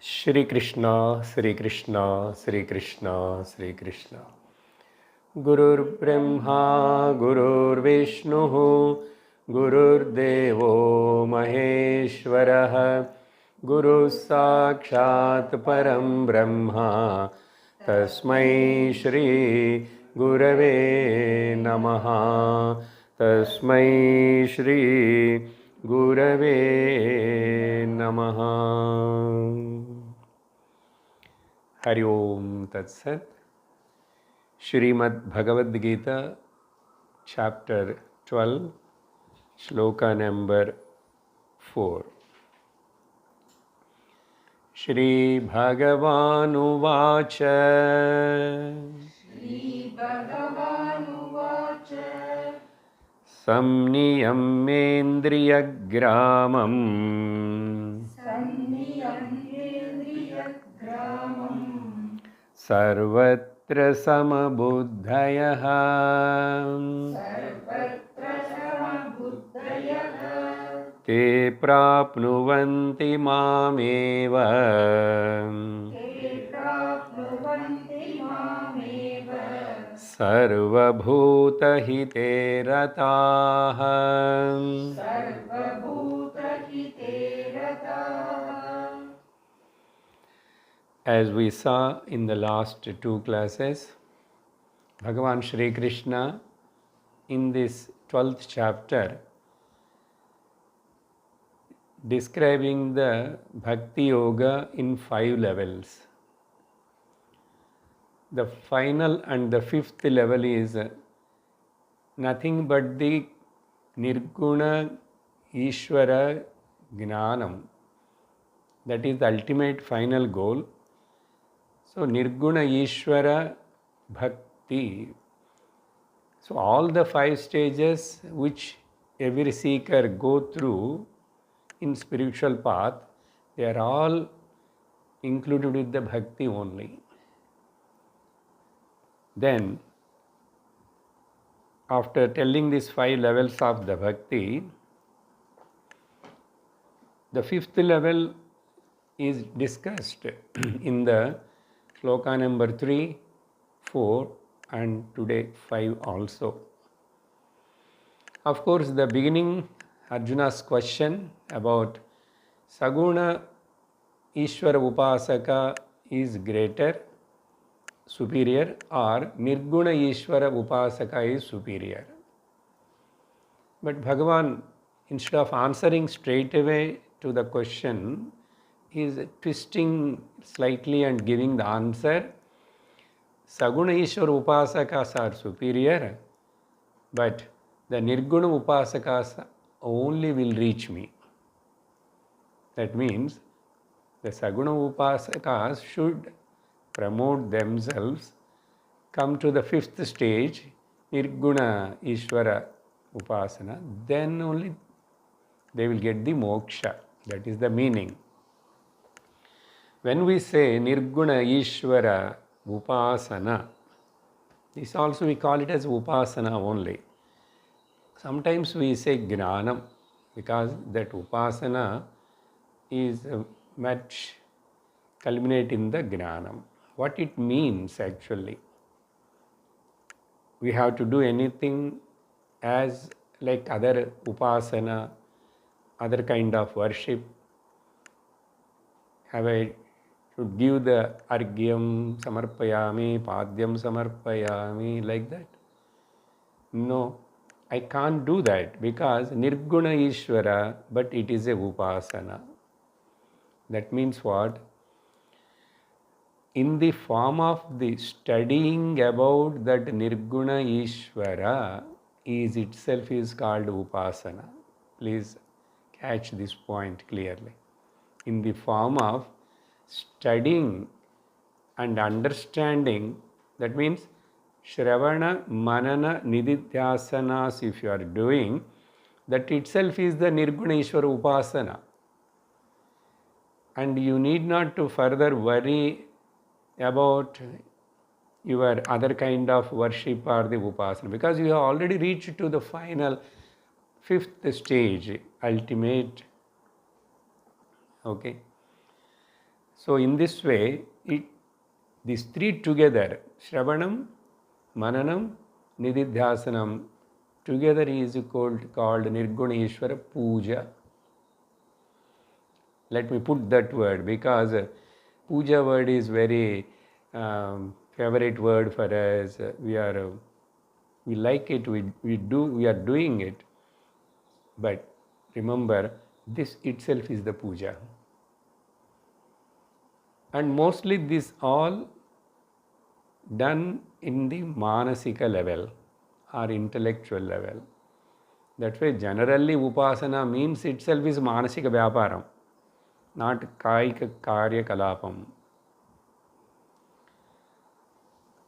Shri Krishna, Shri Krishna, Shri Krishna, Shri Krishna. Gurur Brahma, Gurur Vishnu, Gurur Devo Maheshwaraha, Guru Sakshat Param Brahma, Tasmai Shri Gurave Namaha, Tasmai Shri Gurave Namaha. Hari Om Tat Sat. Shrimad Bhagavad Gita, chapter 12, Sloka number 4. Shri Bhagavan Uvacha Samniyamendriyagramam Sarvatra Samabuddhayah Te prapnuvanti mameva Sarvabhutahite rataha. As we saw in the last two classes, Bhagavan Shri Krishna in this 12th chapter describing the Bhakti Yoga in 5 levels. The final and the 5th level is nothing but the Nirguna Ishvara Gnanam. That is the ultimate final goal. So Nirguna Ishvara Bhakti. So all the 5 stages which every seeker go through in spiritual path, they are all included with the Bhakti only. Then, after telling these 5 levels of the Bhakti, the 5th level is discussed in the Sloka number 3, 4 and today 5 also. Of course, the beginning, Arjuna's question about Saguna Ishvara Upasaka is greater, superior, or Nirguna Ishvara Upasaka is superior. But Bhagavan, instead of answering straight away to the question, is twisting slightly and giving the answer. Saguna Ishvara Upasakas are superior, but the Nirguna Upasakas only will reach me. That means the Saguna Upasakas should promote themselves, come to the 5th stage, Nirguna Ishvara Upasana, then only they will get the moksha. That is the meaning. When we say Nirguna Ishvara Upasana, this also we call it as Upasana only. Sometimes we say Gnanam because that Upasana is much culminate in the Gnanam. What it means actually? We have to do anything as like other Upasana, other kind of worship. Have I should give the Argyam Samarpayami, Padyam Samarpayami, like that? No, I can't do that because Nirguna Ishvara, but it is a Upasana. That means what? In the form of the studying about that Nirguna Ishvara is itself is called Upasana. Please catch this point clearly. In the form of studying and understanding, that means Shravana, Manana, Nididhyasanas if you are doing, that itself is the Nirguna Ishvara Upasana. And you need not to further worry about your other kind of worship or the Upasana because you have already reached to the final 5th stage, ultimate. Okay. So in this way, these three together, Shravanam, Mananam, Nididhyasanam, together is called Nirguna Ishvara Puja. Let me put that word, because puja word is very favorite word for us. We like it, we are doing it. But remember, this itself is the puja. And mostly this all done in the manasika level or intellectual level. That way, generally upasana means itself is manasika vyaparam, not kaika karya kalapam.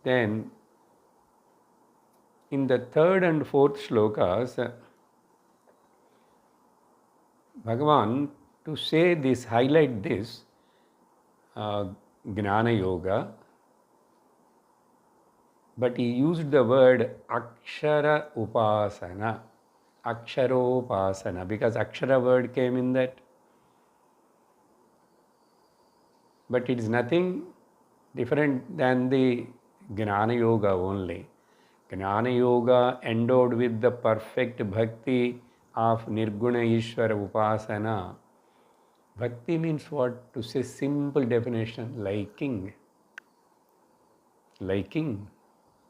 Then, in the third and fourth shlokas, Bhagavan, to say this, highlight this, Gnana Yoga, but he used the word Akshara Upasana, Aksharopasana, because Akshara word came in that. But it is nothing different than the Gnana Yoga only. Gnana Yoga endowed with the perfect bhakti of Nirguna Ishvara Upasana. Bhakti means what? To say simple definition, liking. Liking.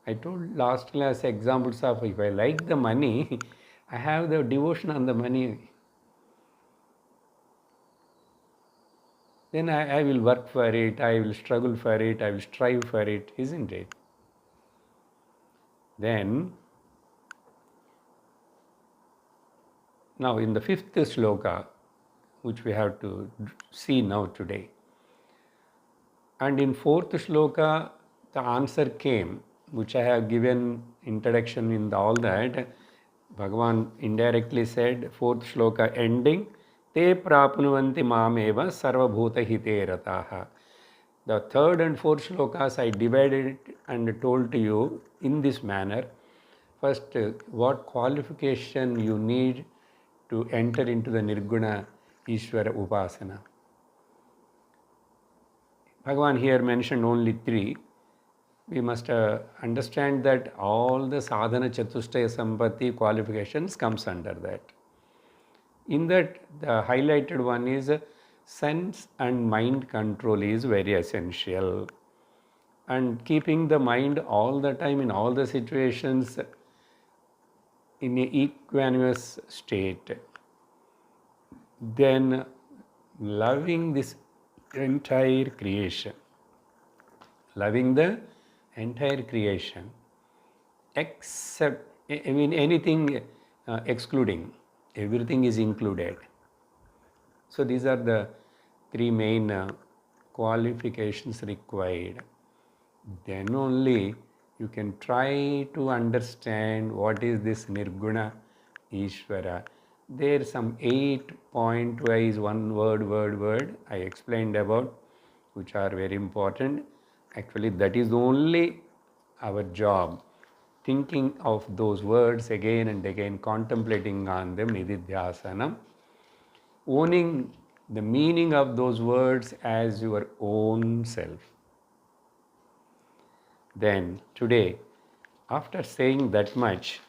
I told last class examples of if I like the money, I have the devotion on the money. Then I will work for it, I will struggle for it, I will strive for it, isn't it? Then, now in the fifth sloka, which we have to see now today, and in fourth shloka, the answer came, which I have given introduction in all that. Bhagavan indirectly said, fourth shloka ending, te prapnuvanti mameva sarvabhuta hite rataha. The third and fourth shlokas I divided it and told to you in this manner. First, what qualification you need to enter into the Nirguna Ishvara Upasana. Bhagavan here mentioned only three. We must understand that all the sadhana chatustaya sampatti qualifications comes under that. In that, the highlighted one is sense and mind control is very essential. And keeping the mind all the time in all the situations in an equanimous state. Then loving this entire creation. Loving the entire creation, except, anything excluding, everything is included. So these are the three main qualifications required. Then only you can try to understand what is this Nirguna Ishvara. There some 8-point wise one word I explained about, which are very important. Actually, that is only our job. Thinking of those words again and again, contemplating on them, nididhyasanam, owning the meaning of those words as your own self. Then, today, after saying that much,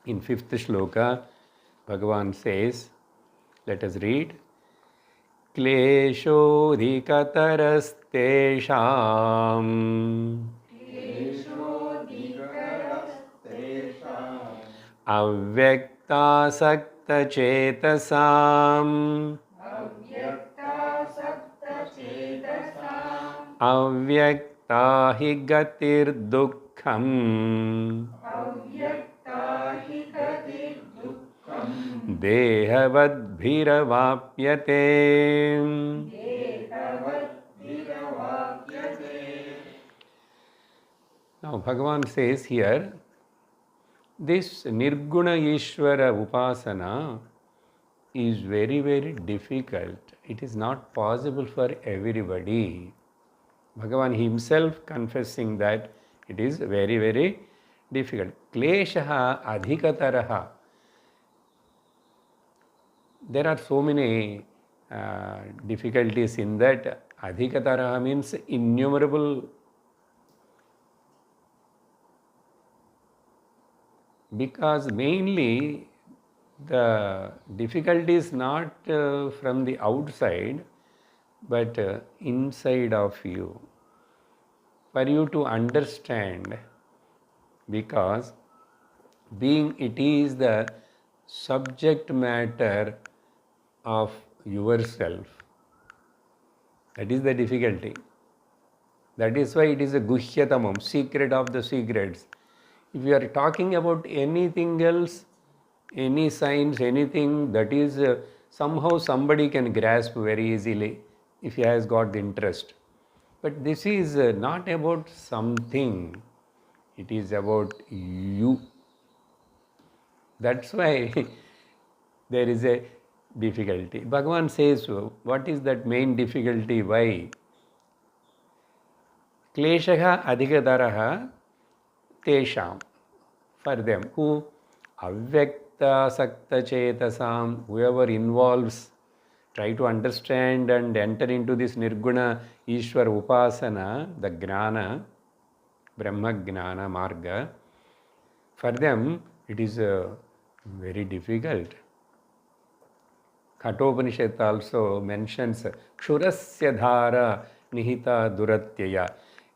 in fifth shloka, Bhagavan says, let us read, क्लेशोऽधिकतरस्तेषाम् अव्यक्तासक्तचेतसाम् अव्यक्ता हि गतिर्दुःखम् देहवद्भिरवाप्यते. Now Bhagavan says here, this Nirguna Ishvara Upasana is very, very difficult. It is not possible for everybody. Bhagavan himself confessing that it is very, very difficult. Kleshaha adhikataraha. There are so many difficulties in that. Adhikataraha means innumerable. Because mainly the difficulty is not from the outside, but inside of you. For you to understand, because being it is the subject matter of yourself. That is the difficulty. That is why it is a guhyatamam, secret of the secrets. If you are talking about anything else, any science, anything that is somehow somebody can grasp very easily if he has got the interest. But this is not about something, it is about you. That's why there is a difficulty. Bhagavan says, what is that main difficulty? Why? Kleshaha adhikataraha tesham, for them who avyakta sakta chetasam, whoever involves, try to understand and enter into this nirguna Ishwar upasana, the gnana, Brahma gnana marga, for them it is very difficult. Kathopanishad also mentions Kshurasya dhara nihita duratyaya.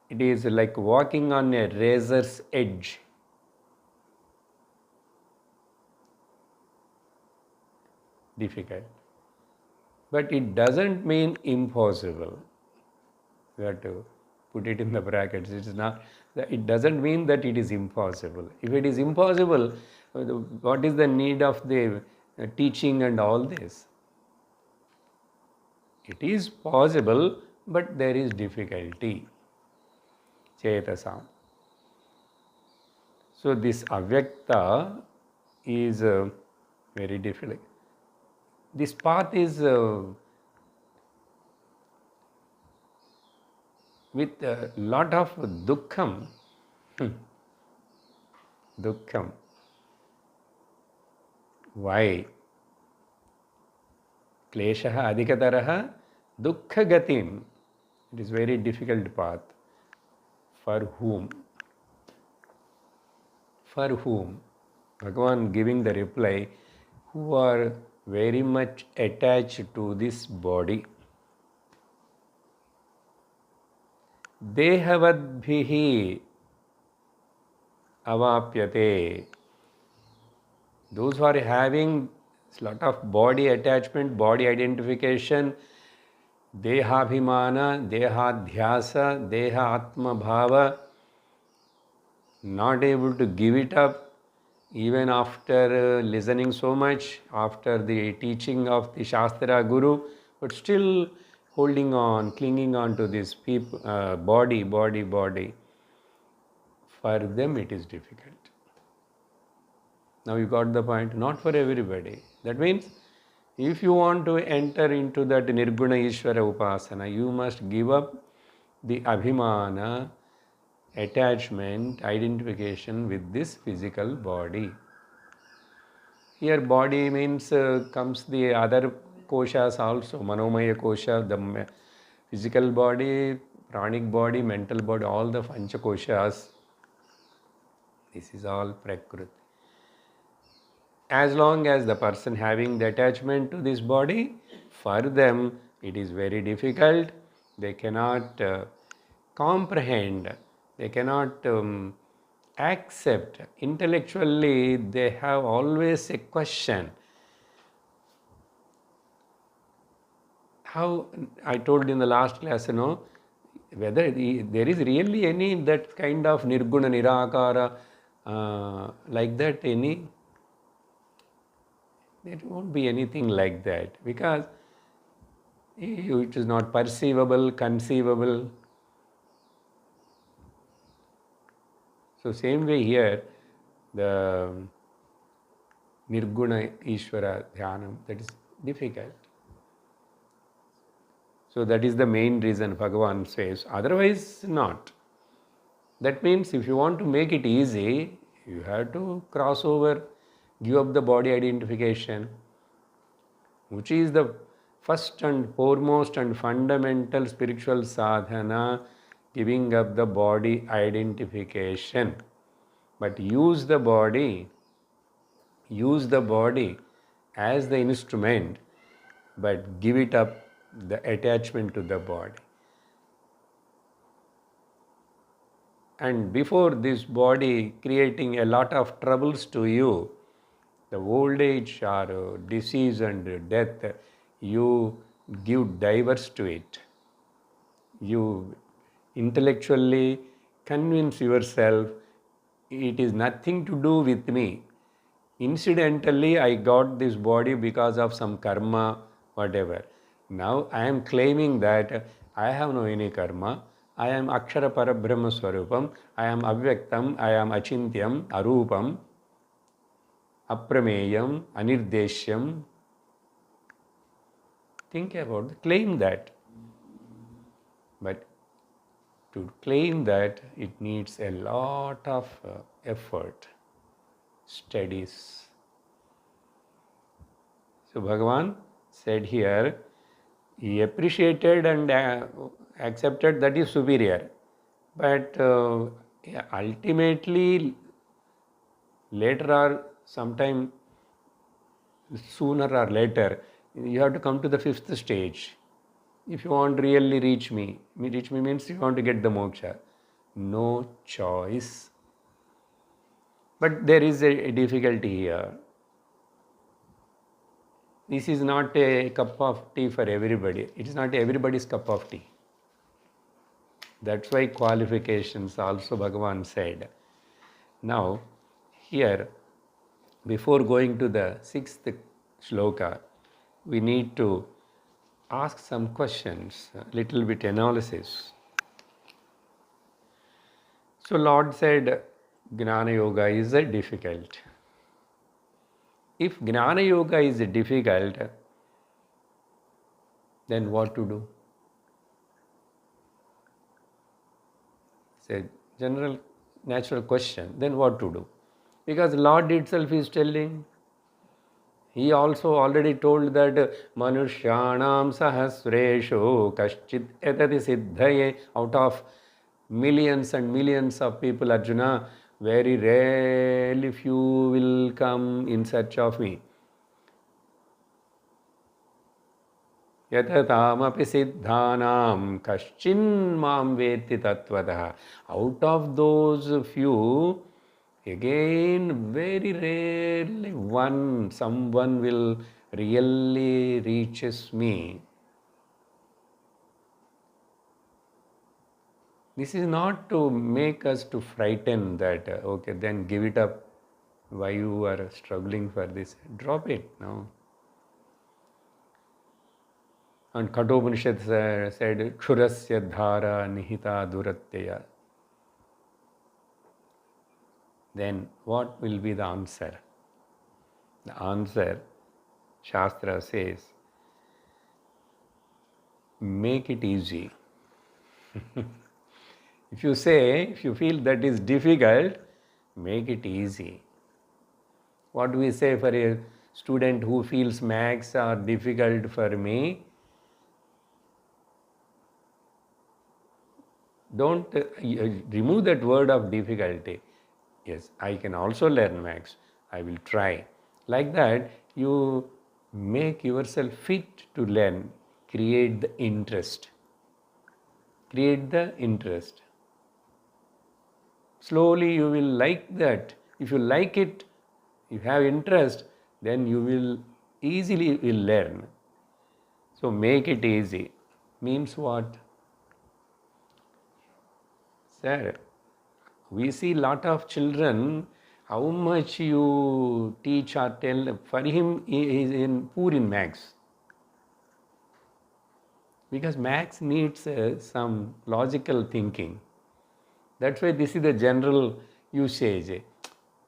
It is like walking on a razor's edge. Difficult. But it doesn't mean impossible. You have to put it in the brackets. It is not. It doesn't mean that it is impossible. If it is impossible, what is the need of the teaching and all this? It is possible, but there is difficulty. Chetasam. So this avyakta is very difficult. This path is with a lot of dukkham. Dukkham. Why? Kleshaha adhikataraha dukkha gatim. It is very difficult path. For whom? For whom? Bhagavan giving the reply, who are very much attached to this body. Dehavadbhihi avapyate. Those who are having a lot of body attachment, body identification, dehabhimana, dehadhyasa, deha atma bhava, not able to give it up even after listening so much, after the teaching of the Shastra Guru, but still holding on, clinging on to this body. For them it is difficult. Now you got the point, not for everybody. That means if you want to enter into that Nirguna Ishvara Upasana, you must give up the Abhimana, attachment, identification with this physical body. Here body means comes the other koshas also, Manomaya kosha, the physical body, pranic body, mental body, all the pancha koshas. This is all Prakriti. As long as the person having the attachment to this body, for them it is very difficult. They cannot comprehend, they cannot accept. Intellectually, they have always a question. How, I told in the last class, whether there is really any that kind of nirguna, nirakara, like that, any? There won't be anything like that, because it is not perceivable, conceivable. So same way here, the Nirguna Ishvara Dhyanam, that is difficult. So that is the main reason Bhagavan says, otherwise not. That means if you want to make it easy, you have to cross over, give up the body identification, which is the first and foremost and fundamental spiritual sadhana, giving up the body identification. But use the body as the instrument, but give it up the attachment to the body. And before this body creating a lot of troubles to you, the old age or disease and death, you give diverse to it. You intellectually convince yourself it is nothing to do with me. Incidentally, I got this body because of some karma, whatever. Now I am claiming that I have no any karma. I am Akshara Parabrahma Swarupam. I am Avyaktam. I am Achintyam, Arupam, Aprameyam, Anirdeshyam. Think about it. Claim that. But to claim that, it needs a lot of effort, studies. So Bhagavan said here, he appreciated and accepted that is superior. But ultimately, later or sometime sooner or later, you have to come to the fifth stage. If you want to really reach me means you want to get the moksha. No choice. But there is a difficulty here. This is not a cup of tea for everybody. It is not everybody's cup of tea. That's why qualifications also Bhagavan said. Now, here, before going to the 6th shloka, we need to ask some questions, a little bit analysis. So Lord said, Gnana Yoga is difficult. If Gnana Yoga is difficult, then what to do? It's a general, natural question. Then what to do? Because Lord itself is telling, He also already told that Manushyanam Sahasreshu Kaschit Etati Siddhaye. Out of millions and millions of people, Arjuna, very rarely few will come in search of me. Yathatamapi siddhanam kaschin mam veti tattvataha. Out of those few, again, very rarely someone will really reaches me. This is not to make us to frighten that, okay, then give it up. Why you are struggling for this? Drop it now. And Kathopanishad said, Kshurasya dhara nihita duratteya. Then what will be the answer? The answer, Shastra says, make it easy. If you feel that is difficult, make it easy. What do we say for a student who feels maths are difficult for me? Don't remove that word of difficulty. Yes, I can also learn maths. I will try. Like that, you make yourself fit to learn. Create the interest. Create the interest. Slowly you will like that. If you like it, you have interest, then you will easily learn. So make it easy. Means what? Sir, we see lot of children, how much you teach or tell, for him he is poor in maths. Because maths needs some logical thinking. That's why this is the general usage.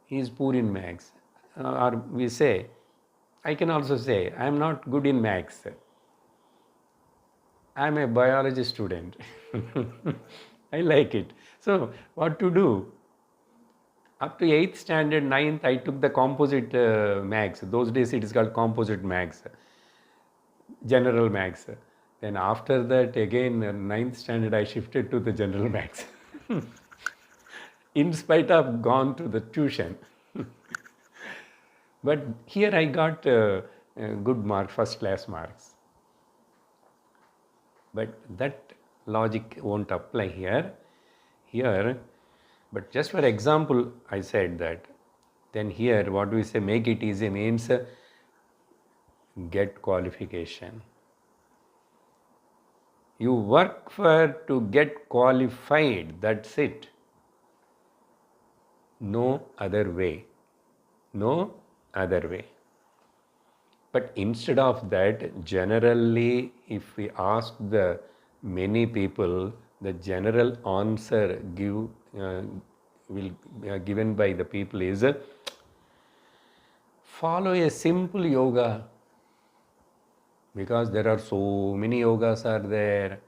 He is poor in maths. Or we say, I can also say, I am not good in maths. I am a biology student. I like it. So, what to do? Up to 8th standard, 9th, I took the composite maths. Those days it is called composite maths. general max. Then after that, again, ninth standard, I shifted to the general max. In spite of gone to the tuition. But here I got good marks, first class marks. But that logic won't apply here. Here, but just for example, I said that. Then here, what do we say? Make it easy means get qualification. You work for to get qualified, that's it. No other way. No other way. But instead of that, generally, if we ask the many people, the general answer given by the people is follow a simple yoga, because there are so many yogas are there.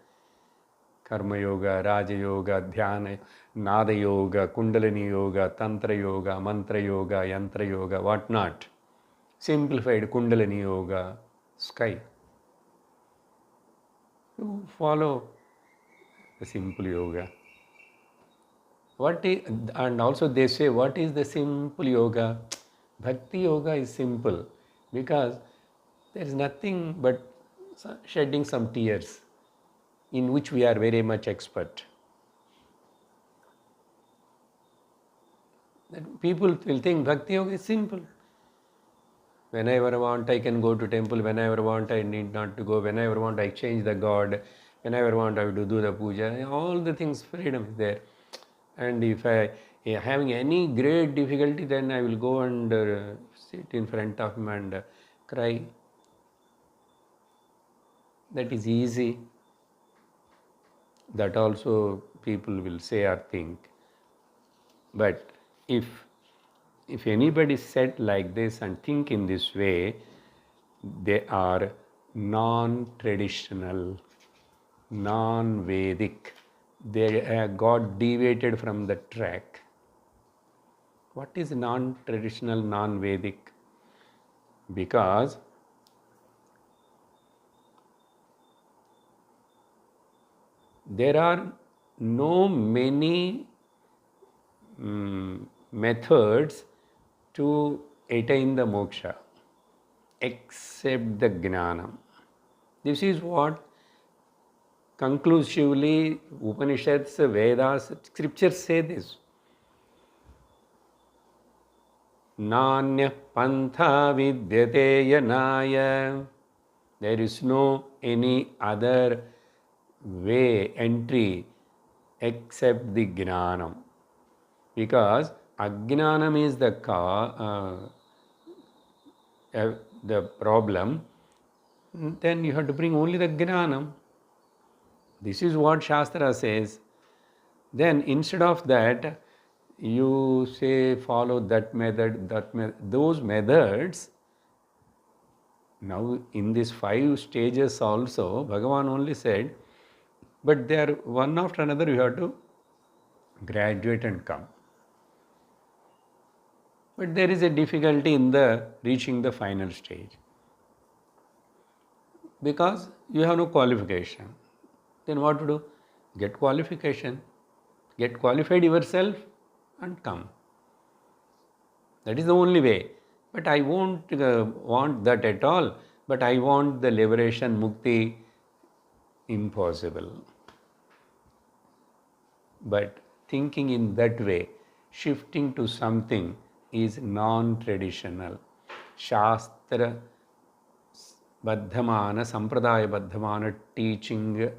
Karma yoga, Raja yoga, Dhyana, Nada yoga, Kundalini yoga, Tantra yoga, Mantra yoga, Yantra yoga, what not. Simplified Kundalini yoga, sky. You follow the simple yoga. And also they say, what is the simple yoga? Bhakti yoga is simple because there is nothing but shedding some tears, in which we are very much expert. That people will think Bhakti yoga is simple. Whenever I want, I can go to temple. Whenever I want, I need not to go. Whenever I want, I change the god. Whenever I want, I have to do the puja. All the things, freedom is there. And if I am having any great difficulty, then I will go and sit in front of him and cry. That is easy. That also people will say or think. But if anybody said like this and think in this way, they are non-traditional, non-Vedic. They got deviated from the track. What is non-traditional, non-Vedic? Because there are no many methods to attain the moksha except the jnanam. This is what conclusively Upanishads, Vedas, scriptures say this. Nanya pantha vidyate yanaya. There is no any other way, entry except the jnanam. Because ajnanam is the problem, then you have to bring only the jnanam. This is what Shastra says. Then instead of that, you say follow that method, those methods. Now in these 5 stages also, Bhagavan only said, but they are one after another, you have to graduate and come. But there is a difficulty in reaching the final stage. Because you have no qualification. Then what to do? Get qualification. Get qualified yourself and come. That is the only way. But I won't want that at all. But I want the liberation, mukti, impossible. But thinking in that way, shifting to something is non-traditional. Shastra baddhamana, sampradaya baddhamana teaching,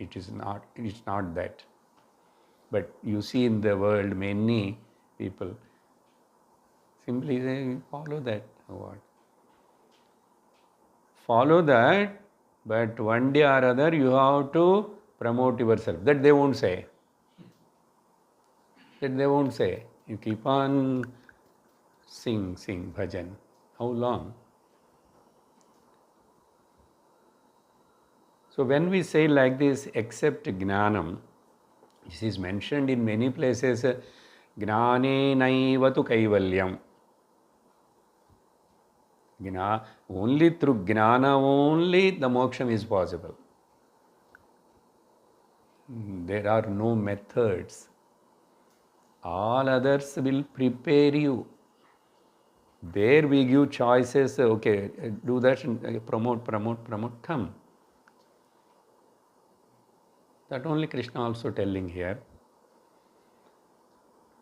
it's not that. But you see in the world many people simply say, follow that. What? Follow that, but one day or other you have to promote yourself. That they won't say. That they won't say. You keep on sing bhajan. How long? So when we say like this, accept jnanam, this is mentioned in many places, jnane naivatu kaivalyam. Only through Gnana only the moksham is possible. There are no methods. All others will prepare you. There we give choices, okay, do that, promote, come. That only Krishna also telling here.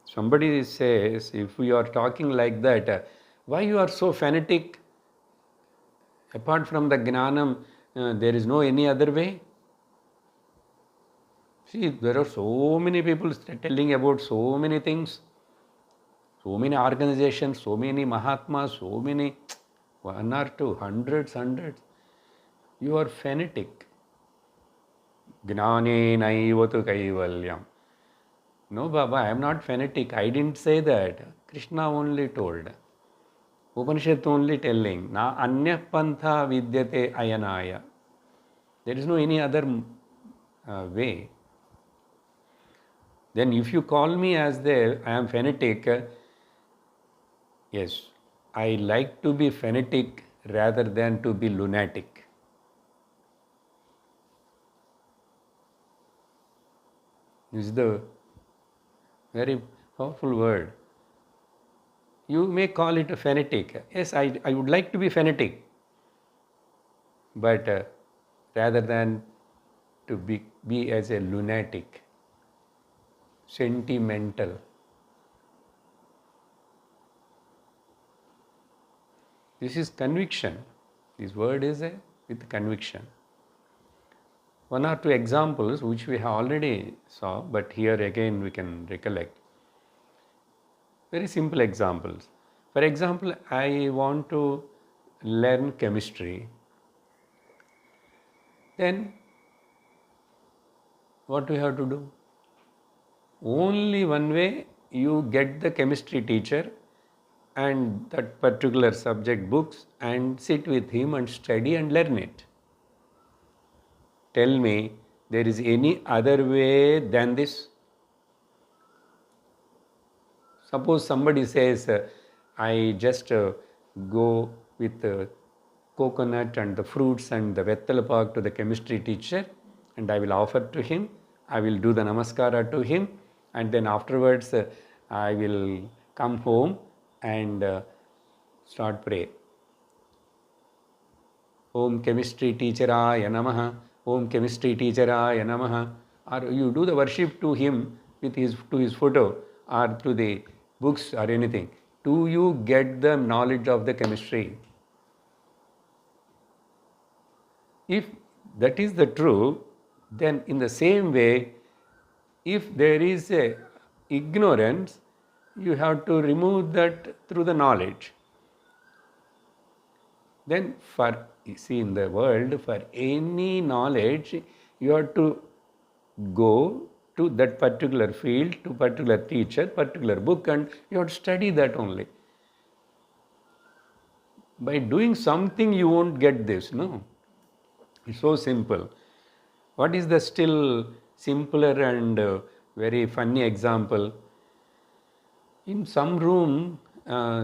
Somebody says, if we are talking like that, why you are so fanatic? Apart from the Gnanam, there is no any other way. See, there are so many people telling about so many things, so many organizations, so many Mahatmas, so many, one or two, hundreds. You are fanatic. Gnane naivatu kaivalyam. No, Baba, I am not fanatic. I didn't say that. Krishna only told. Upanishad only telling. Na anya pantha vidyate ayanaya. There is no any other way. Then if you call me as I am fanatic, yes, I like to be fanatic rather than to be lunatic. This is the very powerful word. You may call it a fanatic. Yes, I would like to be fanatic. But rather than to be as a lunatic, sentimental. This is conviction. This word is with conviction. One or two examples which we have already saw, but here again we can recollect. Very simple examples. For example, I want to learn chemistry. Then what we have to do? Only one way, you get the chemistry teacher and that particular subject books and sit with him and study and learn it. Tell me, there is any other way than this? Suppose somebody says, I just go with the coconut and the fruits and the Vettalapak to the chemistry teacher and I will offer to him, I will do the namaskara to him and then afterwards I will come home and start pray. Om chemistry teacheraya namaha, Om chemistry teacheraya namaha. Or you do the worship to him with to his photo or to the books or anything. Do you get the knowledge of the chemistry? If that is the true, then in the same way, if there is a ignorance, you have to remove that through the knowledge. Then in the world, for any knowledge, you have to go to that particular field, to particular teacher, particular book, and you have to study that only. By doing something, you won't get this, no? It's so simple. What is the still simpler and very funny example? In some room,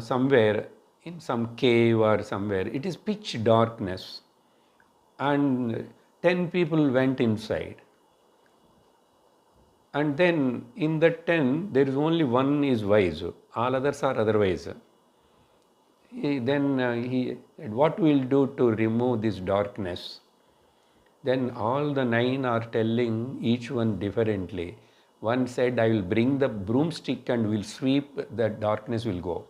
somewhere, in some cave or somewhere, it is pitch darkness and 10 people went inside. And then in the 10, there is only one is wise, all others are otherwise. Then he said, what will do to remove this darkness? Then all the 9 are telling each one differently. One said, I will bring the broomstick and will sweep, the darkness will go.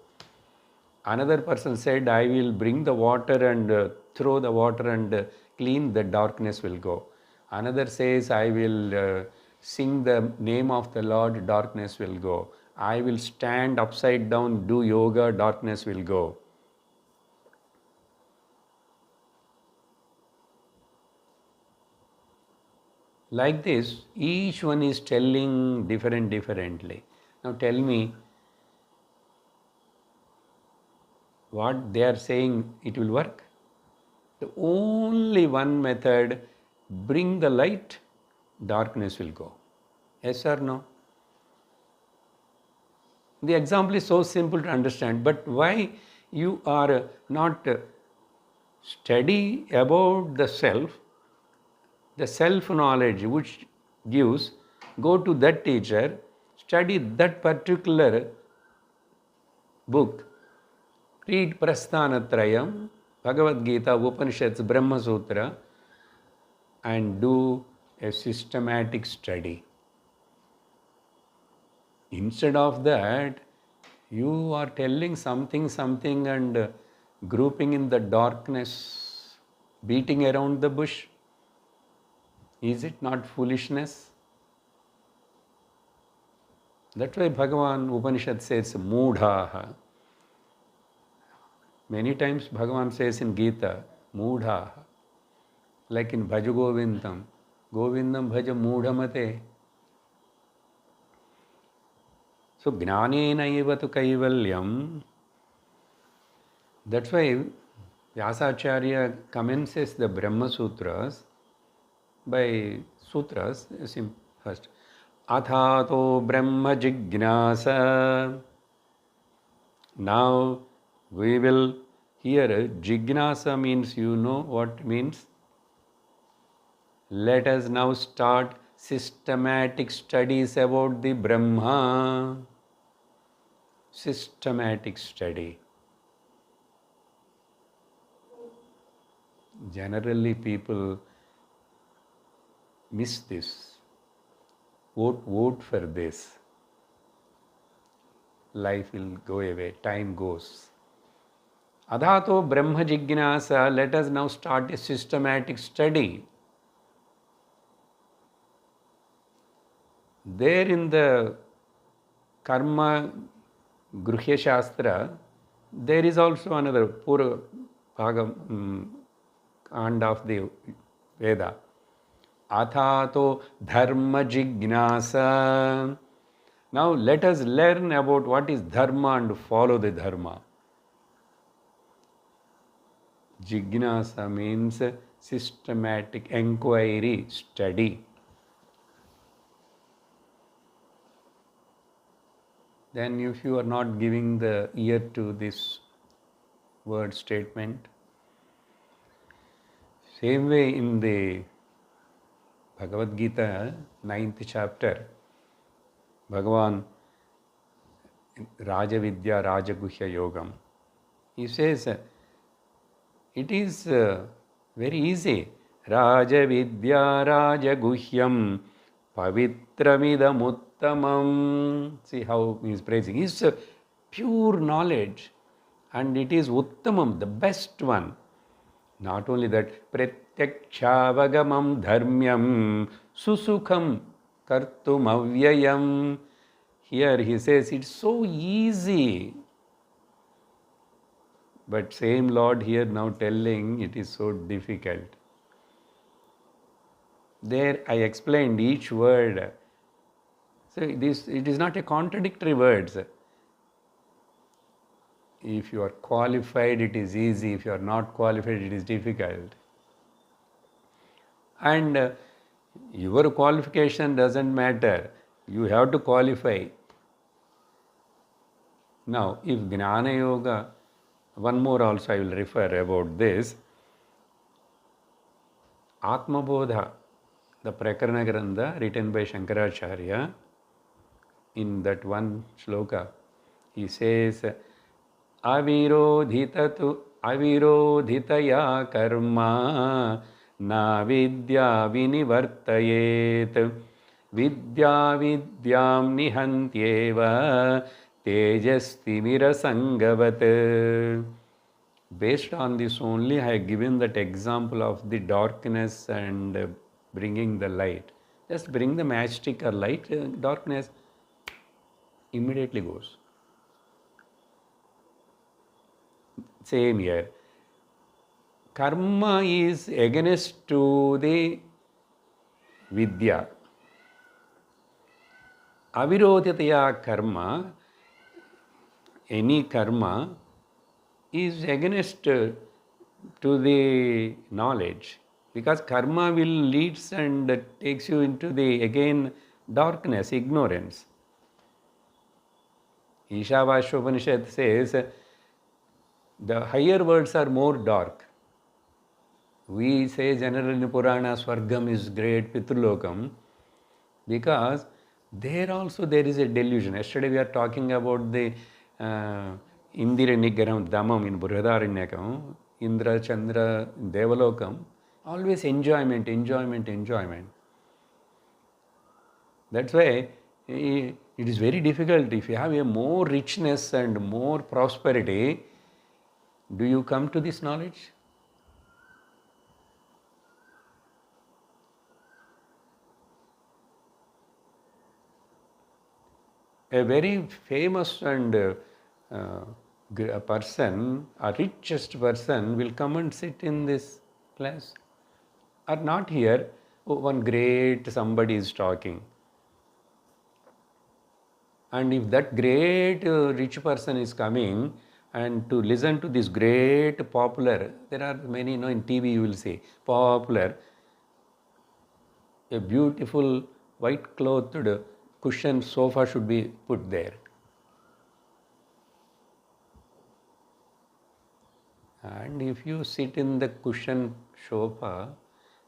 Another person said, I will bring the water and throw the water and clean, the darkness will go. Another says, I will sing the name of the Lord, darkness will go. I will stand upside down, do yoga, darkness will go. Like this, each one is telling differently. Now tell me, what they are saying, it will work? The only one method, bring the light, darkness will go. Yes or no? The example is so simple to understand, but why you are not Study about the self-knowledge which gives, go to that teacher, study that particular book, read Prasthanatrayam, Bhagavad Gita, Upanishads, Brahma Sutra, and do a systematic study. Instead of that, you are telling something and grouping in the darkness, beating around the bush. Is it not foolishness? That's why Bhagavan Upanishad says Moodhaha. Many times Bhagavan says in Gita, Moodhaha. Like in Bhaja Govindam, Govindam Bhaja Moodhamate. So Jnanena eva tu kaivalyam. That's why Vyasacharya commences the Brahma Sutras by sutras. First, Athato Brahma Jignasa. Now we will hear Jignasa means, you know what means? Let us now start systematic studies about the Brahma. Systematic study. Generally people miss this. Vote for this. Life will go away, time goes. Adhato Brahma Jignasa, let us now start a systematic study. There in the Karma Gruhya Shastra, there is also another Pura Bhagam Kand of the Veda. Athato Dharma Jignasa. Now let us learn about what is Dharma and follow the Dharma. Jignasa means systematic inquiry, study. Then if you are not giving the ear to this word statement, same way in the Bhagavad Gita, 9th chapter, Bhagavan Rajavidya Rajaguhya Yogam, he says, it is very easy. Rajavidya Rajaguhyam Pavitramidam Uttamam. See how he is praising. It's pure knowledge and it is Uttamam, the best one. Not only that, Pratyakshaavagamam Dharmyam Susukham Kartum Avyayam. Here he says it's so easy. But same Lord here now telling it is so difficult. There I explained each word. So it is not a contradictory words. If you are qualified, it is easy. If you are not qualified, it is difficult. And your qualification doesn't matter. You have to qualify. Now, if Jnana Yoga, one more also I will refer about this. Atma Bodha, the Prakarana Grantha written by Shankaracharya, in that one sloka, he says, Avirodhitatu avirodhitaya karma na vidya vinivartayet vidya vidyam nihantyeva tejastimira sangavat. Based on this only, I have given that example of the darkness and bringing the light. Just bring the matchstick or light, darkness immediately goes. Same here. Karma is against to the vidya. Avirodhitaya karma, any karma, is against to the knowledge, because karma will leads and takes you into the again darkness, ignorance. Ishavasya Upanishad says the higher words are more dark. We say generally in Purana, Swargam is great, Pitrulokam, because there also there is a delusion. Yesterday we are talking about the Indira Nigaram Dhamam in Brihadaranyakam, Indra, Chandra, Devalokam, always enjoyment, enjoyment, enjoyment. That's why it is very difficult. If you have a more richness and more prosperity, do you come to this knowledge? A very famous and a person, a richest person will come and sit in this class. Or not here, one great somebody is talking. And if that great rich person is coming and to listen to this great popular, there are many, in TV you will see, popular, a beautiful white clothed cushion sofa should be put there. And if you sit in the cushion sofa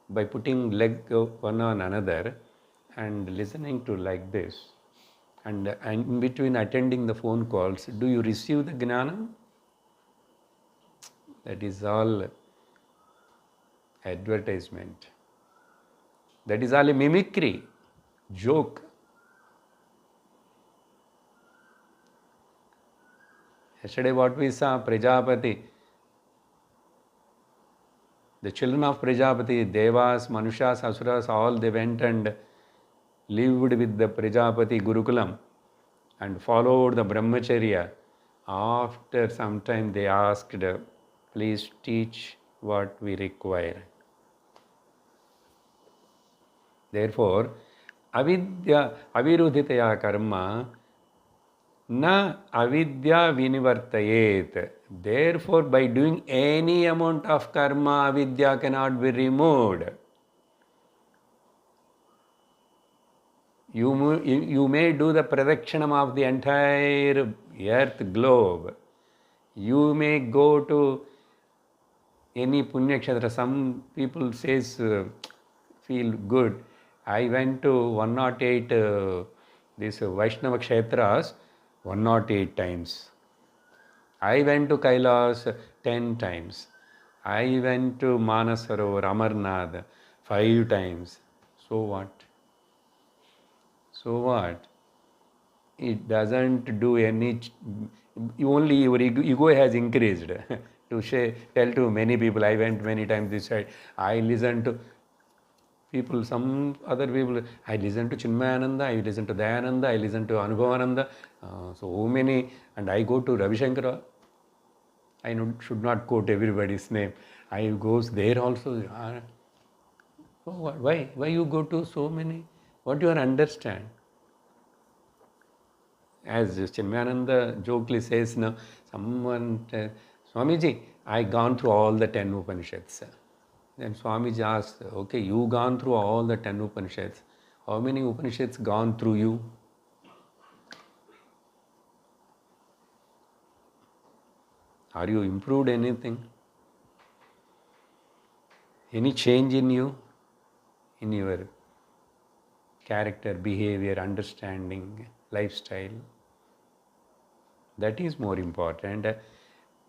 by putting leg one on another and listening to like this, and in between attending the phone calls, do you receive the gnana? That is all advertisement. That is all a mimicry, joke. Yesterday what we saw, Prajapati, the children of Prajapati, Devas, Manushas, Asuras, all they went and lived with the Prajapati Gurukulam and followed the Brahmacharya. After some time they asked, please teach what we require. Therefore, avidya avirudhitaya karma na avidya vinivartayet. Therefore, by doing any amount of karma, avidya cannot be removed. You may do the pradakshanam of the entire earth globe. You may go to any punya kshetra. Some people says feel good. I went to 108 this Vaishnava kshetras 108 times. I went to Kailas 10 times. I went to Manasarovar, Amarnath 5 times. So what? So what? It doesn't do any, only your ego has increased. To tell to many people, I went many times this side. I listened to people, some other people, I listen to Chinmayananda, I listen to Dayananda, I listen to Anubhavananda, so many, and I go to Ravi Shankara. I should not quote everybody's name. I goes there also. So why you go to so many? What you understand? As Chinmayananda jokingly says, now, someone, Swamiji, I gone through all the 10 Upanishads. Then Swamiji asked, okay, you gone through all the 10 Upanishads. How many Upanishads gone through you? Are you improved anything? Any change in you? In your character, behavior, understanding, lifestyle? That is more important,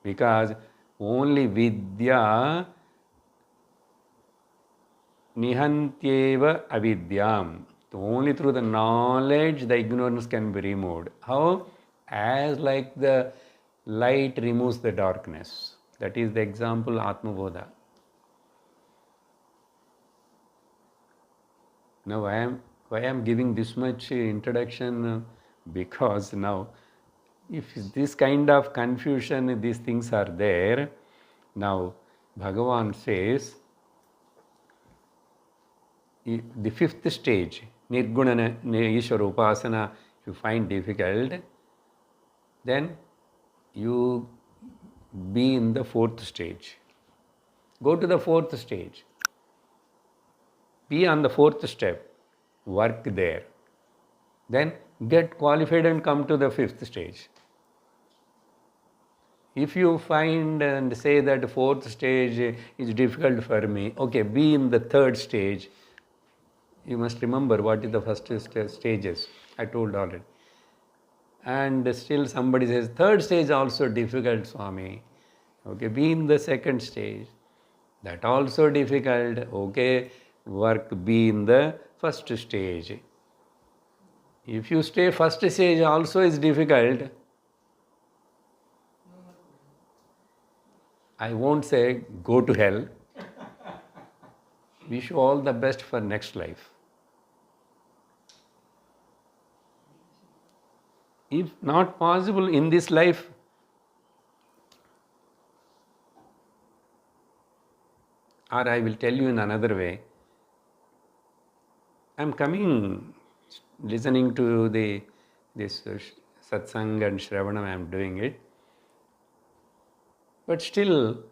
because only vidya nihantyeva avidyam. Only through the knowledge the ignorance can be removed. How? As like the light removes the darkness. That is the example Atmabodha. Now why I am giving this much introduction, because now if this kind of confusion, these things are there, now Bhagavan says, the fifth stage, Nirguna Ishvara Upasana, if you find difficult, then you be in the fourth stage. Go to the fourth stage. Be on the fourth step. Work there. Then get qualified and come to the fifth stage. If you find and say that fourth stage is difficult for me, okay, be in the third stage. You must remember what is the first stages. I told already. And still somebody says, third stage also difficult, Swami. Okay, be in the second stage. That also difficult. Okay, be in the first stage. If you stay first stage also is difficult, I won't say go to hell. Wish you all the best for next life. If not possible in this life, or I will tell you in another way, I am coming, listening to this satsang and shravanam, I am doing it. But still,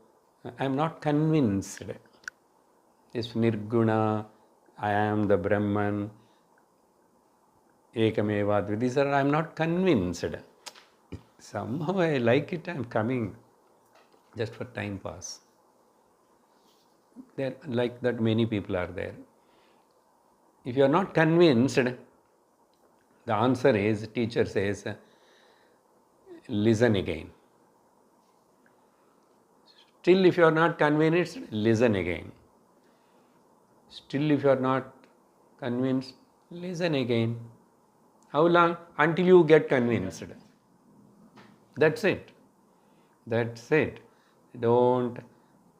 I am not convinced. This nirguna, I am the Brahman, ekameva advita, these are, I am not convinced. Somehow I like it, I am coming just for time pass. There, like that, many people are there. If you are not convinced, the answer is, teacher says, listen again. Still, if you are not convinced, listen again. Still, if you are not convinced, listen again. How long? Until you get convinced. That's it. That's it. Don't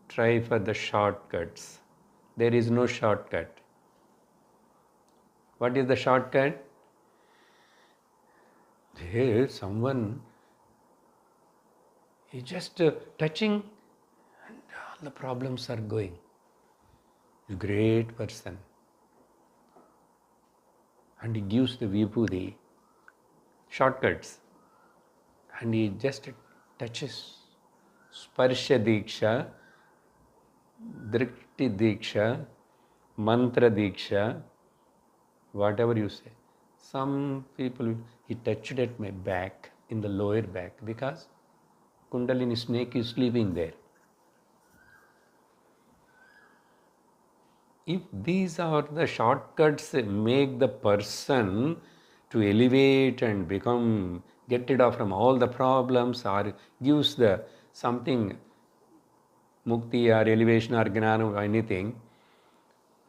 try for the shortcuts. There is no shortcut. What is the shortcut? Here, someone is just touching and all the problems are going. Great person. And he gives the vibhuti, shortcuts. And he just touches. Sparsha diksha, drikti diksha, mantra diksha, whatever you say. Some people, he touched at my back, in the lower back, because Kundalini snake is sleeping there. If these are the shortcuts make the person to elevate and become, get rid of from all the problems, or gives the something, mukti or elevation or gnana or anything,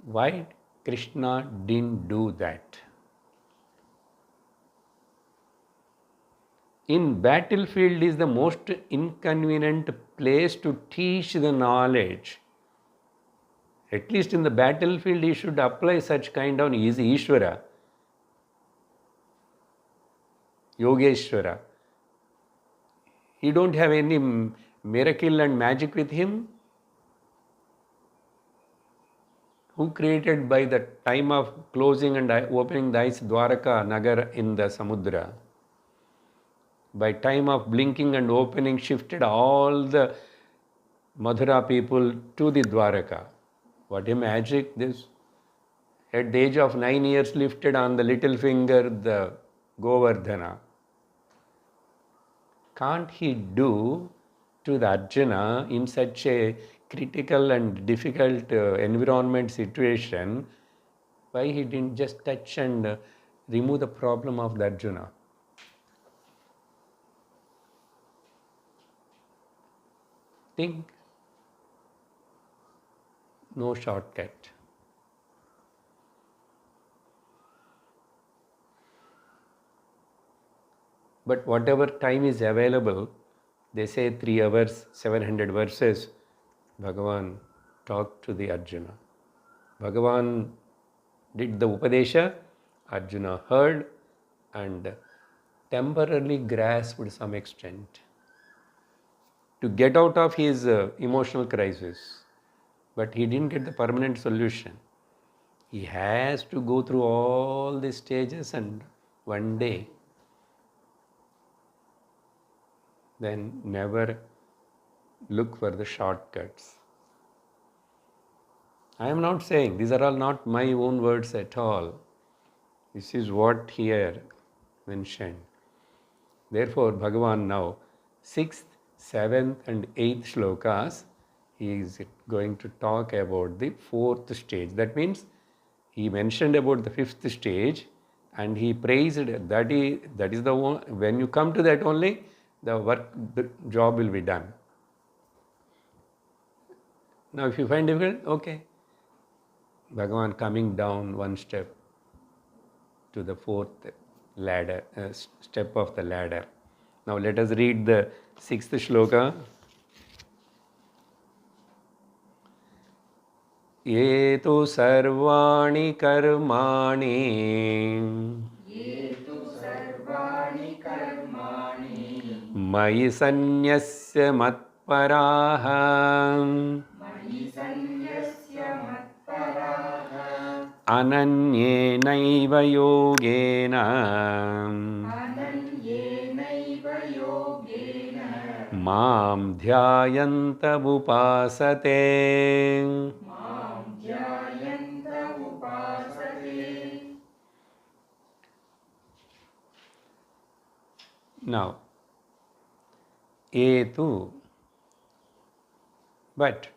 why Krishna didn't do that? In battlefield is the most inconvenient place to teach the knowledge. At least in the battlefield, he should apply such kind of easy Ishvara, Yogeshwara. He don't have any miracle and magic with him. Who created by the time of closing and opening the eyes Dwaraka Nagar in the Samudra? By time of blinking and opening, shifted all the Madhura people to the Dwaraka. What a magic this. At the age of 9 years, lifted on the little finger the Govardhana. Can't he do to the Arjuna in such a critical and difficult environment situation? Why he didn't just touch and remove the problem of the Arjuna? Think. No shortcut. But whatever time is available, they say 3 hours, 700 verses, Bhagavan talked to the Arjuna. Bhagavan did the Upadesha, Arjuna heard and temporarily grasped to some extent to get out of his emotional crisis. But he didn't get the permanent solution. He has to go through all the stages and one day, then never look for the shortcuts. I am not saying, these are all not my own words at all. This is what here mentioned. Therefore, Bhagavan now, 6th, 7th and 8th shlokas, he is going to talk about the 4th stage. That means he mentioned about the 5th stage and he praised that is the one, when you come to that only, the job will be done. Now if you find difficult, okay, Bhagavan coming down one step to the 4th ladder, step of the ladder. Now let us read the 6th shloka. ये तु सर्वाणि कर्माणि मयि सन्न्यस्य मत्पराः अनन्येनैव योगेन मां ध्यायन्त उपासते. Now, etu, but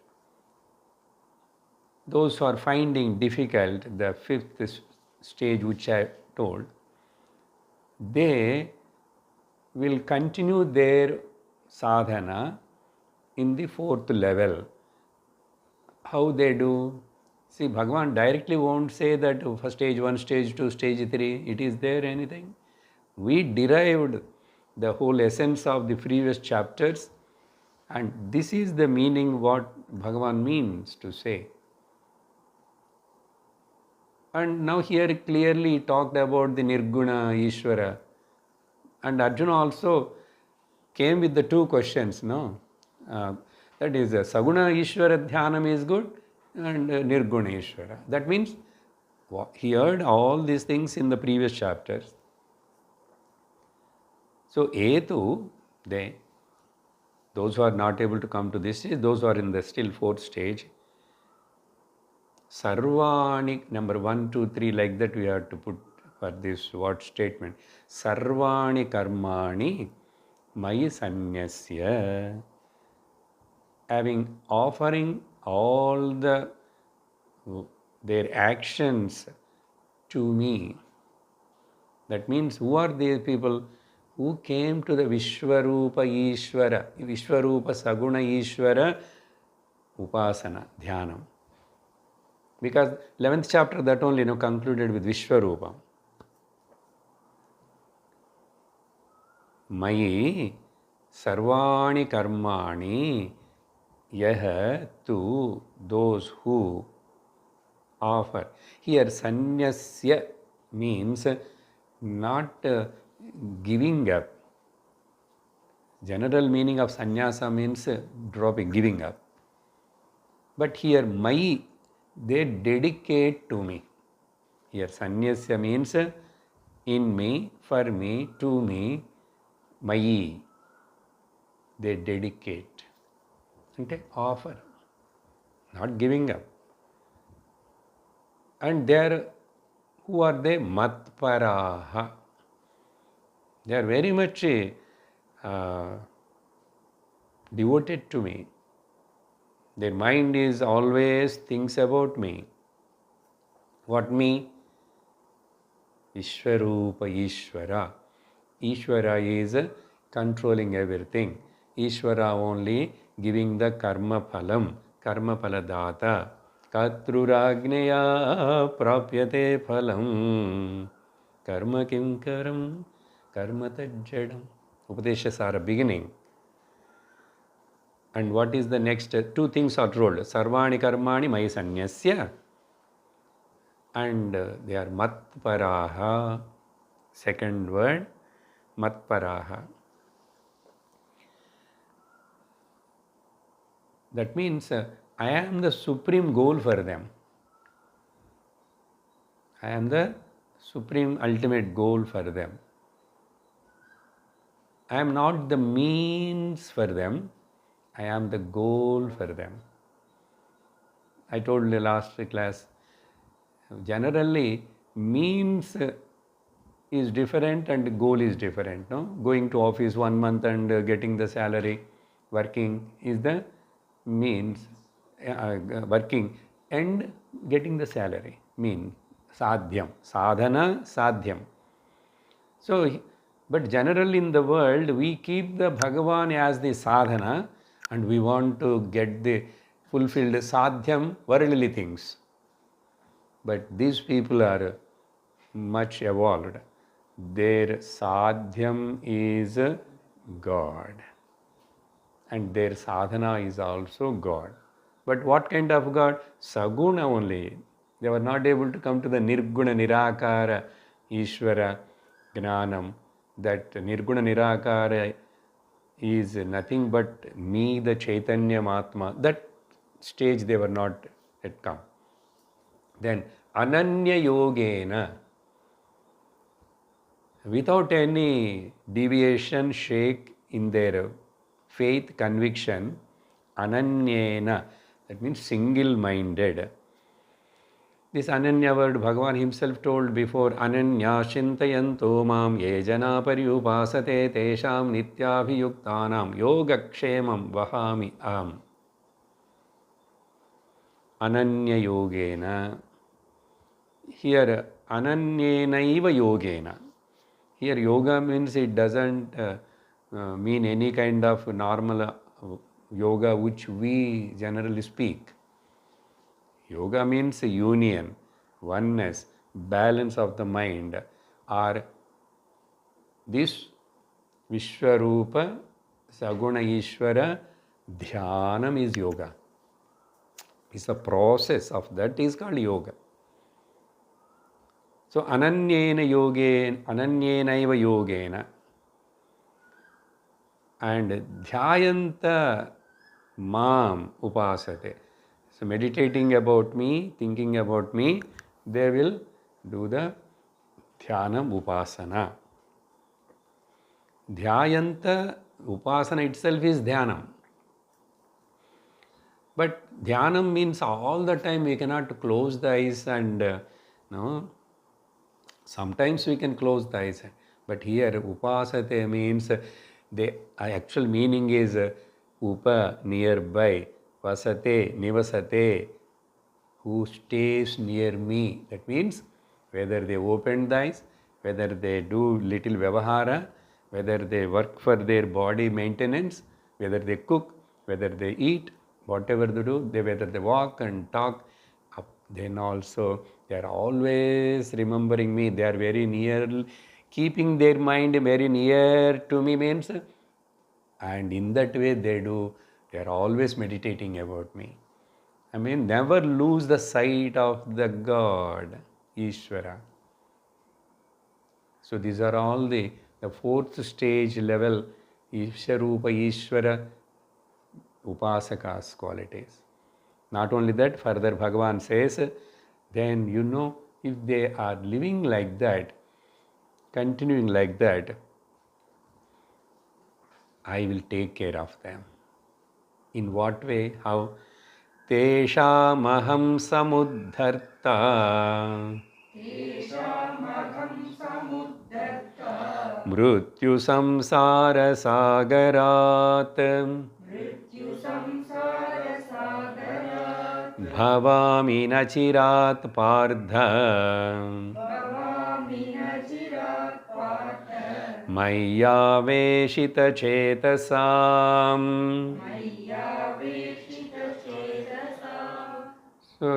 those who are finding difficult the 5th stage which I told, they will continue their sadhana in the 4th level. How they do? See, Bhagavan directly won't say that for stage 1, stage 2, stage 3, it is there anything. We derived the whole essence of the previous chapters, and this is the meaning what Bhagavan means to say. And now here clearly talked about the Nirguna Ishvara, and Arjuna also came with the 2 questions, no? That is, Saguna Ishvara Dhyanam is good and Nirguna Ishvara. That means he heard all these things in the previous chapters. So, etu, those who are not able to come to this stage, those who are in the still 4th stage, sarvani, number 1, 2, 3, like that we have to put for this what statement. Sarvani karmani mayi sanyasya, having offering all their actions to me. That means who are these people? Who came to the Vishwarupa Ishvara, Vishwarupa Saguna Ishvara Upasana, Dhyanam. Because 11th chapter that only concluded with Vishwarupa. Mayi sarvani karmani yah tu, those who offer. Here sannyasya means not giving up. General meaning of sannyasa means dropping, giving up. But here mayi, they dedicate to me. Here sannyasya means in me, for me, to me, mayi. They dedicate. Okay? Offer. Not giving up. And there, who are they? Matparaha. They are very much devoted to me. Their mind is always thinks about me. What me? Vishwarupa Ishvara. Ishvara is controlling everything. Ishvara only giving the karma phalam, karma phaladata. Katruragneya prapyate phalam. Karma kimkaram, karma tajjadam. Upadeshasara beginning. And what is the next? 2 things are told. Sarvani karmani mayi sanyasya. And they are matparaha. Second word, matparaha. That means I am the supreme goal for them. I am the supreme ultimate goal for them. I am not the means for them. I am the goal for them. I told the last class, generally means is different and goal is different. No? Going to office 1 month and getting the salary, working is the means, working and getting the salary, mean sadhyam, sadhana, sadhyam. So, but generally in the world, we keep the Bhagavan as the sadhana and we want to get the fulfilled sadhyam, worldly things. But these people are much evolved. Their sadhyam is God and their sadhana is also God. But what kind of God? Saguna only. They were not able to come to the Nirguna Nirakara Ishvara Gnanam. That Nirguna Nirakara is nothing but me, the Chaitanya Atma. That stage they were not yet come. Then Ananya Yogena, without any deviation, shake in their faith, conviction, Ananyena, that means single-minded. This Ananya word Bhagavan himself told before, Ananya Shintayanto Mam Yejana Paryupasate Tesham Nityabhiyuktanam Yogakshemam Vahami Aham. Ananya Yogena. Here Ananyenaiva Yogena. Here yoga means it doesn't mean any kind of normal yoga which we generally speak. Yoga means union, oneness, balance of the mind, or this Vishwarupa Saguna Ishvara Dhyanam is yoga. It's a process of that is called yoga. So Ananyena Yogena, Ananyenaiva Yogena, and Dhyayanta Mam Upasate. So meditating about me, thinking about me, they will do the Dhyanam Upasana. Dhyayanta Upasana itself is Dhyanam. But Dhyanam means all the time we cannot close the eyes and no. Sometimes we can close the eyes. But here Upasate means the actual meaning is Upa, nearby, Vasate, Nivasate, who stays near me. That means whether they open the eyes, whether they do little Vyavahara, whether they work for their body maintenance, whether they cook, whether they eat, whatever they do, whether they walk and talk, then also they are always remembering me. They are very near, keeping their mind very near to me means, and in that way they are always meditating about me. I mean, never lose the sight of the God, Ishvara. So these are all the fourth stage level, Ishvarupa, Ishvara, Upasaka's qualities. Not only that, further Bhagavan says, then if they are living like that, continuing like that, I will take care of them. In what way? How? Teshamaham samudharta. Teshamaham samudharta. Mrityu samsara sagarat. Mrityu samsara sagarat. Bhavami nachirat partha. Mayyaveshita chetasam. So,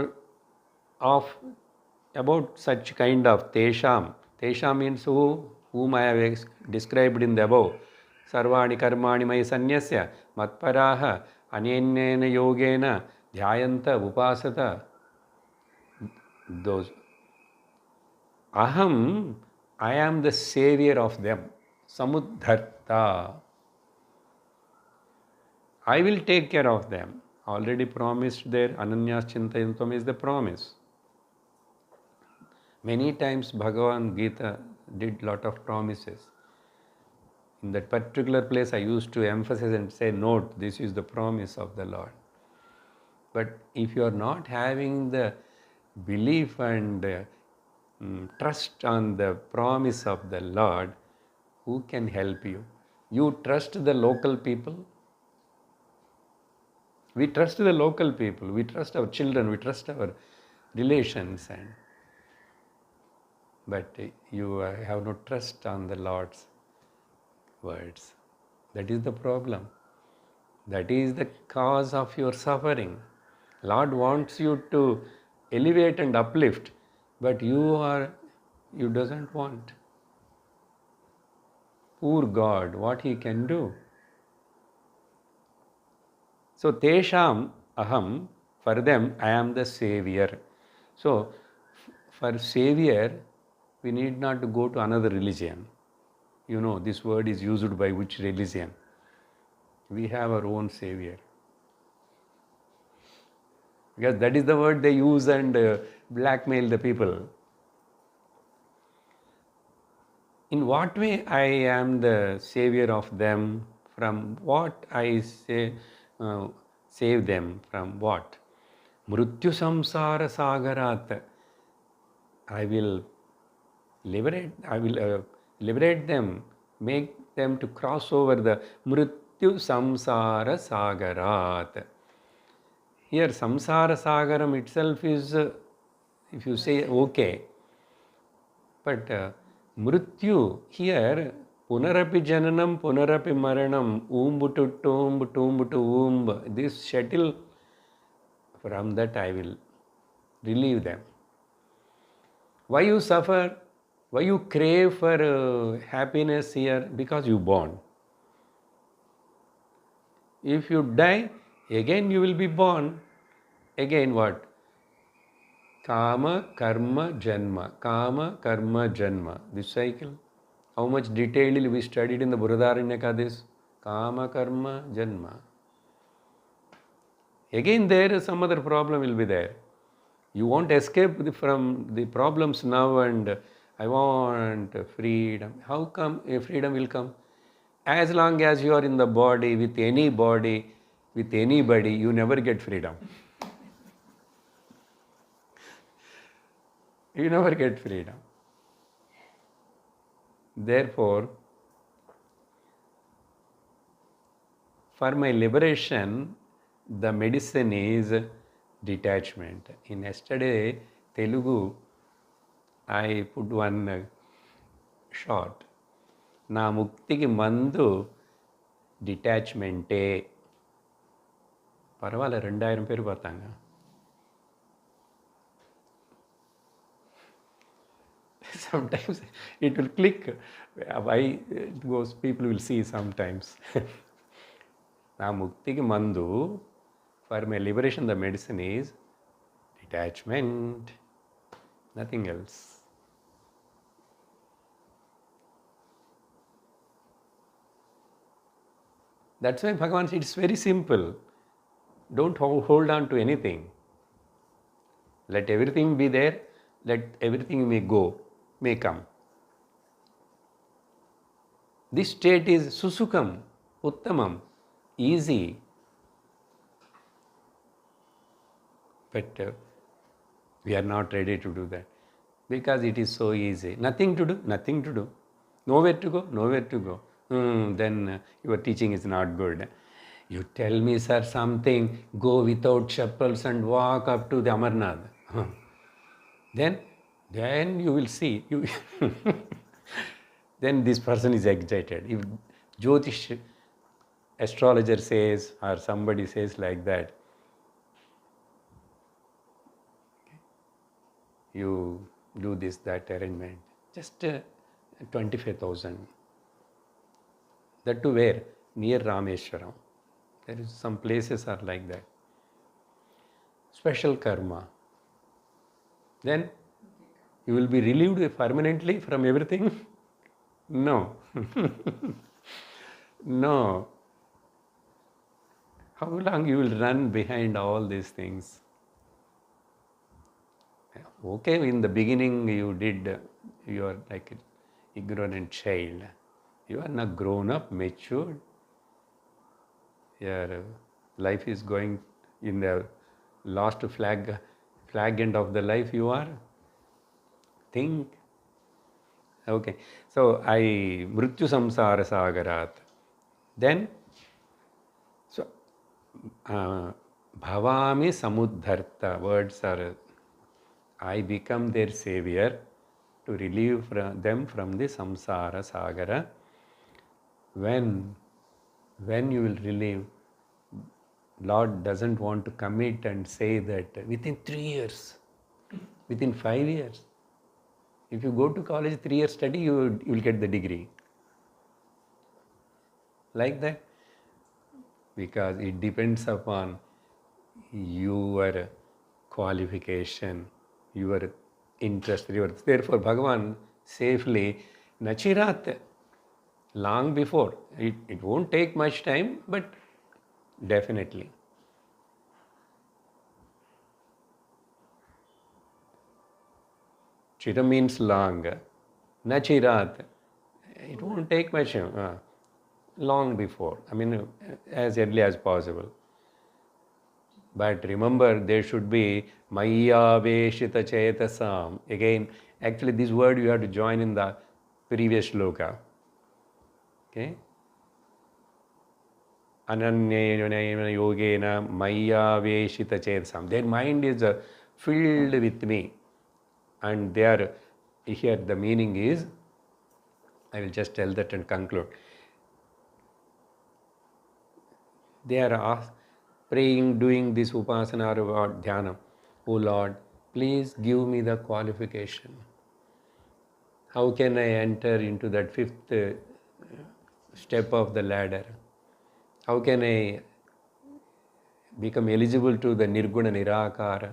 about such kind of Tesham. Tesham means whom I have described in the above. Sarvani karmani mai sanyasya matparaha anyenena yogena dhyayanta upasata. Those. Aham, I am the savior of them. Samudharta. I will take care of them. Already promised there, Ananyas Chintayantam is the promise. Many times Bhagavan Gita did lot of promises. In that particular place I used to emphasize and say, note, this is the promise of the Lord. But if you are not having the belief and trust on the promise of the Lord, who can help you? You trust the local people? We trust the local people, we trust our children, we trust our relations, but you have no trust on the Lord's words. That is the problem. That is the cause of your suffering. Lord wants you to elevate and uplift, but you doesn't want. Poor God, what he can do? So tesham aham, for them I am the savior. So for savior, we need not to go to another religion. You know, this word is used by which religion? We have our own savior. Because that is the word they use and blackmail the people. In what way I am the savior of them? From what I say, save them from what? Mrityu samsara sagarat. I will liberate them, make them to cross over the mrityu samsara sagarat. Here samsara sagaram itself is, if you say okay, but mrityu here, punarapi jananam, punarapi maranam, umb to tomb to womb, this shuttle, from that I will relieve them. Why you suffer? Why you crave for happiness here? Because you born. If you die, again you will be born. Again what? Kama, karma, janma. Kama, karma, janma. This cycle. How much detailedly we studied in the Brihadaranyaka this? Kama, karma, janma. Again there some other problem will be there. You won't escape from the problems now and I want freedom. How come a freedom will come? As long as you are in the body, with anybody, you never get freedom. You never get freedom. Therefore, for my liberation, the medicine is detachment. In yesterday Telugu, I put one short. Na muktiki mandu detachmente. பரவாயில்ல 2000 பேர் பார்த்தாங்க. Sometimes it will click. Why it goes, people will see sometimes. Na muktiki mandu, for my liberation, the medicine is detachment, nothing else. That's why Bhagavan said it's very simple. Don't hold on to anything. Let everything be there, let everything may go, may come. This state is susukam, uttamam, easy. But we are not ready to do that because it is so easy. Nothing to do, nothing to do. Nowhere to go, nowhere to go. Then your teaching is not good. You tell me, sir, something, go without chappals and walk up to the Amarnath. Then you will see. Then this person is excited. If Jyotish astrologer says or somebody says like that, you do this, that arrangement, just 25,000. That to where? Near Rameshwaram. There is some places are like that. Special karma. Then you will be relieved permanently from everything? No. No. How long you will run behind all these things? Okay, in the beginning you are like an ignorant child. You are not grown up, matured. Your life is going in the last flag end of the life you are. Think. Okay, so mrityu samsara sagarat. Then, so Bhavami samudharta. Words are, I become their savior to relieve them from the samsara sagara. When you will relieve, Lord doesn't want to commit and say that within 3 years, within 5 years. If you go to college, 3 years study, you will get the degree. Like that. Because it depends upon your qualification, your interest. Therefore, Bhagavan safely, Nachirat, long before. It won't take much time, but definitely. Chira means long. Nachirat, it won't take much time. Long before. I mean, as early as possible. But remember, there should be Maya Veshita Chetasam. Again, actually, this word you have to join in the previous sloka. Okay? Ananyayana Yogena Maya Veshita Chetasam. Their mind is filled with me. And they are, here the meaning is, I will just tell that and conclude. They are praying, doing this upasana or dhyana. Oh Lord, please give me the qualification. How can I enter into that fifth step of the ladder? How can I become eligible to the Nirguna Nirakara?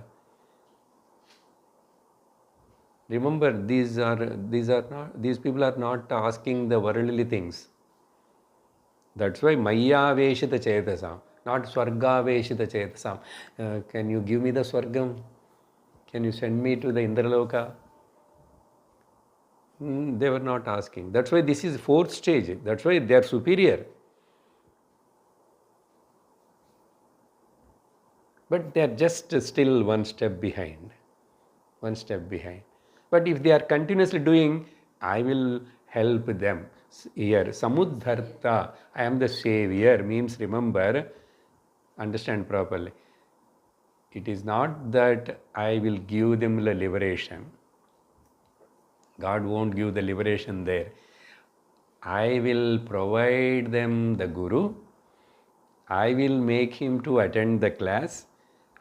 Remember, these people are not asking the worldly things. That's why Maya Veshita Chetasam, not Swarga Veshita Chetasam. Can you give me the Swargam? Can you send me to the Indraloka? They were not asking. That's why this is fourth stage. That's why they are superior. But they are just still one step behind. One step behind. But if they are continuously doing, I will help them. Here, Samudharta, I am the savior, means remember, understand properly. It is not that I will give them the liberation. God won't give the liberation there. I will provide them the Guru. I will make him to attend the class.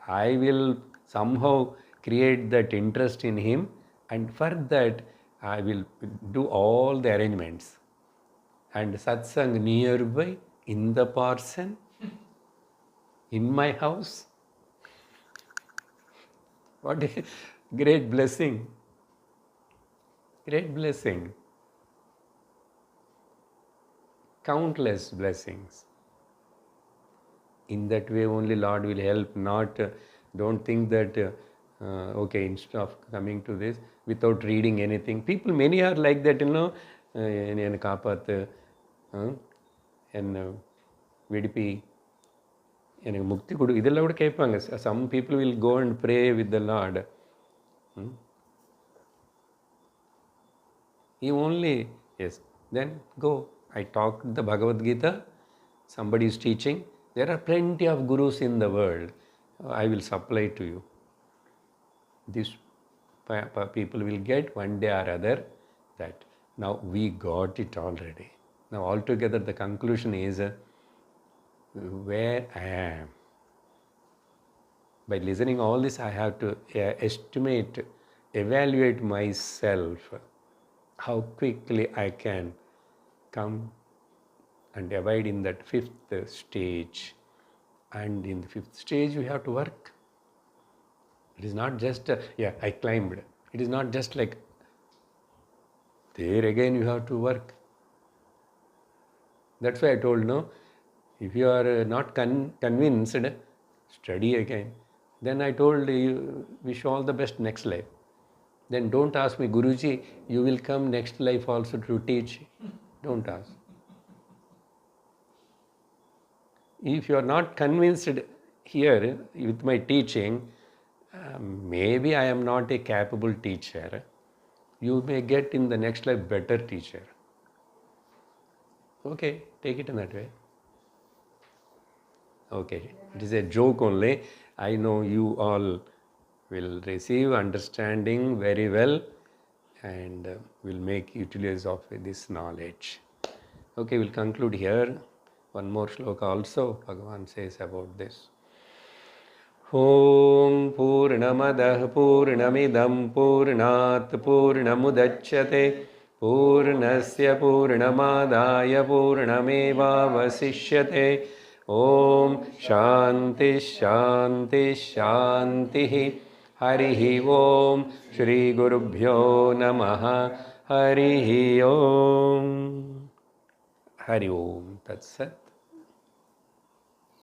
I will somehow create that interest in him, and for that I will do all the arrangements. And satsang nearby, in the person, in my house. What a great blessing. Great blessing. Countless blessings. In that way only Lord will help, not, don't think that, okay, instead of coming to this, without reading anything. People, many are like that, en kaapathu, en vidipi, எனக்கு முக்தி கொடு, இதெல்லாம் கூட கேட்பாங்க. Some people will go and pray with the Lord. He only, yes, then go. I talked the Bhagavad Gita, somebody is teaching. There are plenty of gurus in the world. I will supply to you. These people will get one day or other that. Now we got it already. Now altogether the conclusion is, where I am. By listening all this, I have to estimate, evaluate myself, how quickly I can come and abide in that fifth stage. And in the fifth stage, we have to work. It is not just, I climbed. It is not just like, there again you have to work. That's why I told, no, if you are not convinced, study again. Then I told you, wish all the best next life. Then don't ask me, Guruji, you will come next life also to teach. Don't ask. If you are not convinced here with my teaching, maybe I am not a capable teacher. You may get in the next life better teacher. Okay, take it in that way. Okay, it is a joke only. I know you all will receive understanding very well and will make utilize of this knowledge. Okay, we'll conclude here. One more shloka also Bhagavan says about this. Om Purnamadah Purnamidam Purnat Purnamudachyate Purnasya Purnamadaya Purnameva Vasishyate. Om Shanti Shanti Shanti. Harihi Om Shri Gurubhyo Namaha. Harihi Om. Hari Om Tat Sat.